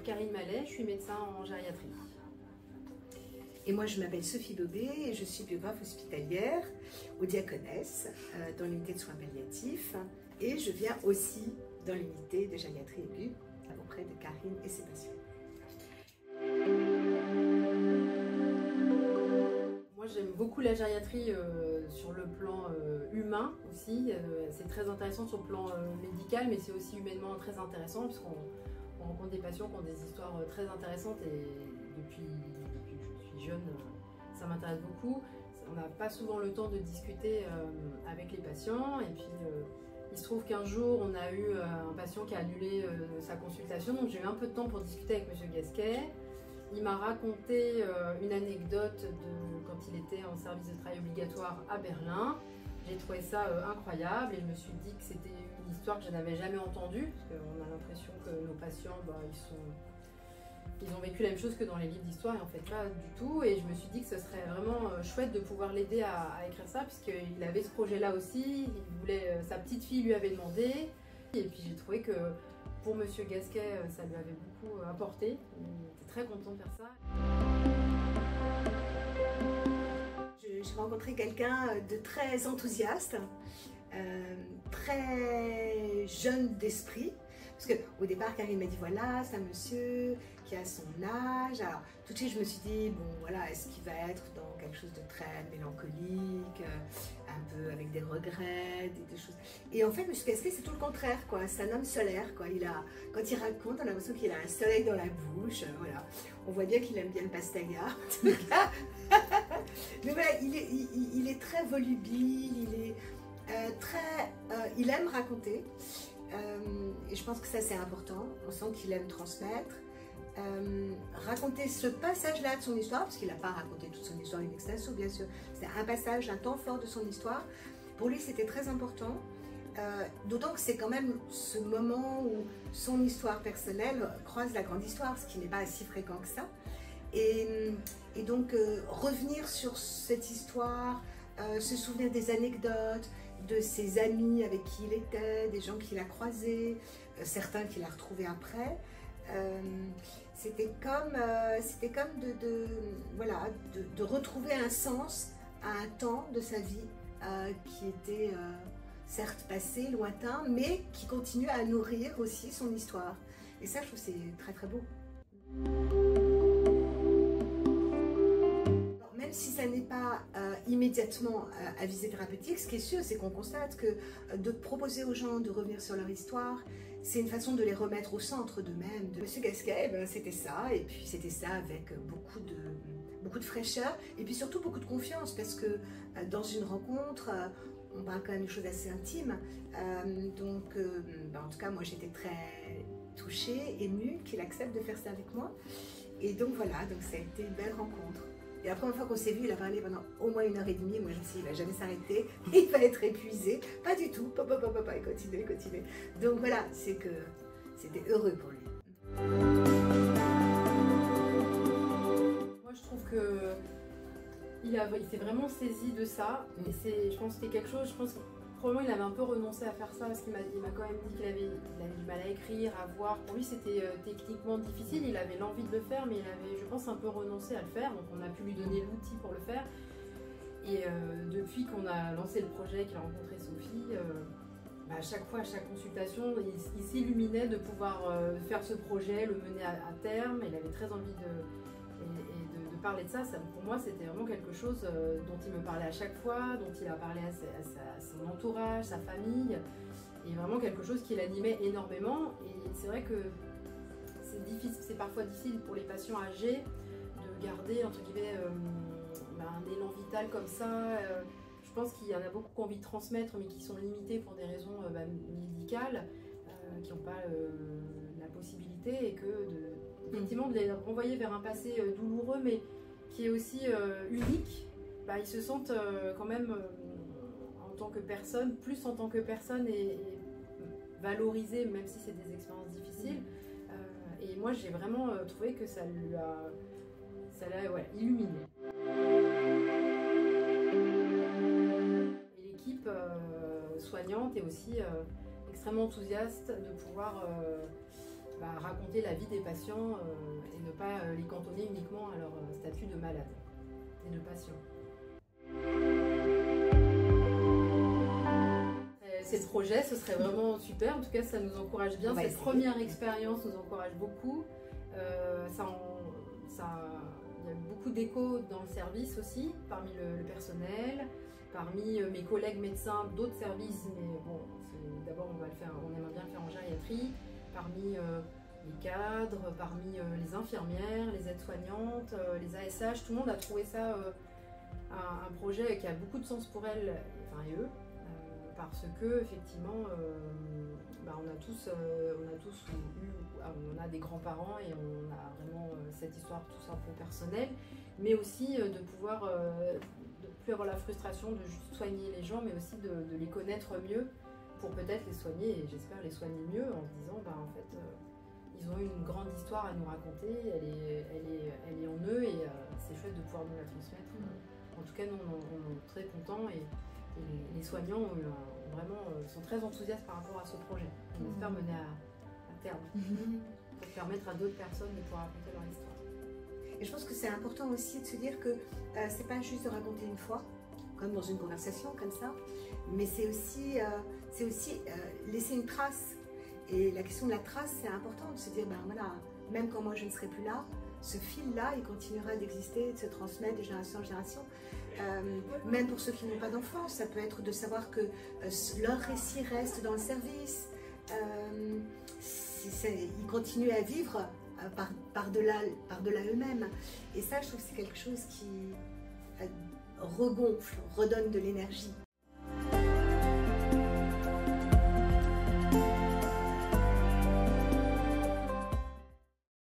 Karine Mallet, je suis médecin en gériatrie. Et moi, je m'appelle Sophie Bobet et je suis biographe hospitalière au Diaconesse, dans l'unité de soins palliatifs. Et je viens aussi dans l'unité de gériatrie aiguë auprès de Karine et ses patients. Moi, j'aime beaucoup la gériatrie sur le plan humain aussi. C'est très intéressant sur le plan médical, mais c'est aussi humainement très intéressant puisqu'on rencontre des patients qui ont des histoires très intéressantes et depuis que je suis jeune, ça m'intéresse beaucoup. On n'a pas souvent le temps de discuter avec les patients et puis il se trouve qu'un jour on a eu un patient qui a annulé sa consultation, donc j'ai eu un peu de temps pour discuter avec M. Gasquet. Il m'a raconté une anecdote de quand il était en service de travail obligatoire à Berlin. J'ai trouvé ça incroyable et je me suis dit que c'était une histoire que je n'avais jamais entendue, parce qu'on a l'impression que nos patients, ils ont vécu la même chose que dans les livres d'histoire et en fait pas du tout. Et je me suis dit que ce serait vraiment chouette de pouvoir l'aider à écrire ça, puisqu'il avait ce projet-là aussi, sa petite fille lui avait demandé. Et puis j'ai trouvé que pour Monsieur Gasquet, ça lui avait beaucoup apporté. Il était très content de faire ça. J'ai rencontré quelqu'un de très enthousiaste, très jeune d'esprit. Parce qu'au départ, Karine m'a dit voilà, c'est un monsieur qui a son âge. Alors, tout de suite, je me suis dit bon, voilà, est-ce qu'il va être dans quelque chose de très mélancolique, un peu avec des regrets, des choses. Et en fait, M. Gasquet, c'est tout le contraire, quoi. C'est un homme solaire, quoi. Quand il raconte, on a l'impression qu'il a un soleil dans la bouche. Voilà. On voit bien qu'il aime bien le pastaga, en tout cas. Mais voilà, il est très volubile, il aime raconter. Et je pense que ça c'est important, on sent qu'il aime transmettre, raconter ce passage-là de son histoire, parce qu'il n'a pas raconté toute son histoire in extenso bien sûr, c'est un passage, un temps fort de son histoire, pour lui c'était très important, d'autant que c'est quand même ce moment où son histoire personnelle croise la grande histoire, ce qui n'est pas si fréquent que ça, et donc revenir sur cette histoire, se souvenir des anecdotes, de ses amis avec qui il était, des gens qu'il a croisés, certains qu'il a retrouvés après. C'était comme de retrouver un sens à un temps de sa vie qui était certes passé, lointain, mais qui continue à nourrir aussi son histoire. Et ça, je trouve que c'est très très beau. Même si ça n'est pas immédiatement à visée thérapeutique, ce qui est sûr, c'est qu'on constate que de proposer aux gens de revenir sur leur histoire, c'est une façon de les remettre au centre d'eux-mêmes. Monsieur Gasquet, c'était ça, et puis c'était ça avec beaucoup de fraîcheur, et puis surtout beaucoup de confiance, parce que dans une rencontre, on parle quand même de choses assez intimes, en tout cas, moi j'étais très touchée, émue qu'il accepte de faire ça avec moi, et donc voilà, donc ça a été une belle rencontre. Et la première fois qu'on s'est vu, il a parlé pendant au moins 1h30. Moi, je me suis dit, il ne va jamais s'arrêter, il va être épuisé. Pas du tout. Il continue. Donc voilà, c'est que c'était heureux pour lui. Moi, je trouve qu'il s'est vraiment saisi de ça. Et je pense que c'était quelque chose, probablement il avait un peu renoncé à faire ça parce qu'il m'a quand même dit qu'il avait du mal à écrire, à voir. Pour lui c'était techniquement difficile, il avait l'envie de le faire mais il avait, je pense, un peu renoncé à le faire. Donc on a pu lui donner l'outil pour le faire. Et depuis qu'on a lancé le projet, qu'il a rencontré Sophie, à chaque fois, à chaque consultation, il s'illuminait de pouvoir faire ce projet, le mener à terme. Il avait très envie de parler de ça. Pour moi, c'était vraiment quelque chose dont il me parlait à chaque fois, dont il a parlé à son entourage, sa famille, et vraiment quelque chose qui l'animait énormément. Et c'est vrai que c'est parfois difficile pour les patients âgés de garder, entre guillemets, un élan vital comme ça. Je pense qu'il y en a beaucoup qui ont envie de transmettre, mais qui sont limités pour des raisons médicales, qui n'ont pas la possibilité, et que effectivement, de les renvoyer vers un passé douloureux, mais qui est aussi unique, ils se sentent quand même en tant que personne, plus en tant que personne, et valorisés, même si c'est des expériences difficiles. Et moi, j'ai vraiment trouvé que ça l'a illuminé. Et l'équipe soignante est aussi extrêmement enthousiaste de pouvoir raconter la vie des patients et ne pas les cantonner uniquement à leur statut de malade et de patient. Ces projets, ce serait vraiment super. En tout cas, ça nous encourage bien. Cette première expérience nous encourage beaucoup. Il y a beaucoup d'échos dans le service aussi, parmi le personnel, parmi mes collègues médecins d'autres services. Mais bon, d'abord, on aimerait bien le faire en gériatrie. Parmi les cadres, parmi les infirmières, les aides-soignantes, les ASH, tout le monde a trouvé ça un projet qui a beaucoup de sens pour elles, enfin, et eux. Parce que effectivement, on a des grands-parents et on a vraiment cette histoire tous un peu personnelle, mais aussi de pouvoir de plus avoir la frustration de juste soigner les gens, mais aussi de les connaître mieux pour peut-être les soigner, et j'espère les soigner mieux en se disant en fait ils ont une grande histoire à nous raconter, elle est en eux, et c'est chouette de pouvoir nous la transmettre. En tout cas, nous on est très contents, et les soignants sont très enthousiastes par rapport à ce projet. On espère mener à terme pour permettre à d'autres personnes de pouvoir raconter leur histoire. Et je pense que c'est important aussi de se dire que c'est pas juste de raconter une fois, comme dans une conversation comme ça, mais c'est aussi laisser une trace. Et la question de la trace, c'est important de se dire, voilà, même quand moi je ne serai plus là, ce fil-là, il continuera d'exister, de se transmettre de génération en génération. Même pour ceux qui n'ont pas d'enfants, ça peut être de savoir que leur récit reste dans le service. Ils continuent à vivre par-delà eux-mêmes. Et ça, je trouve que c'est quelque chose qui regonfle, redonne de l'énergie.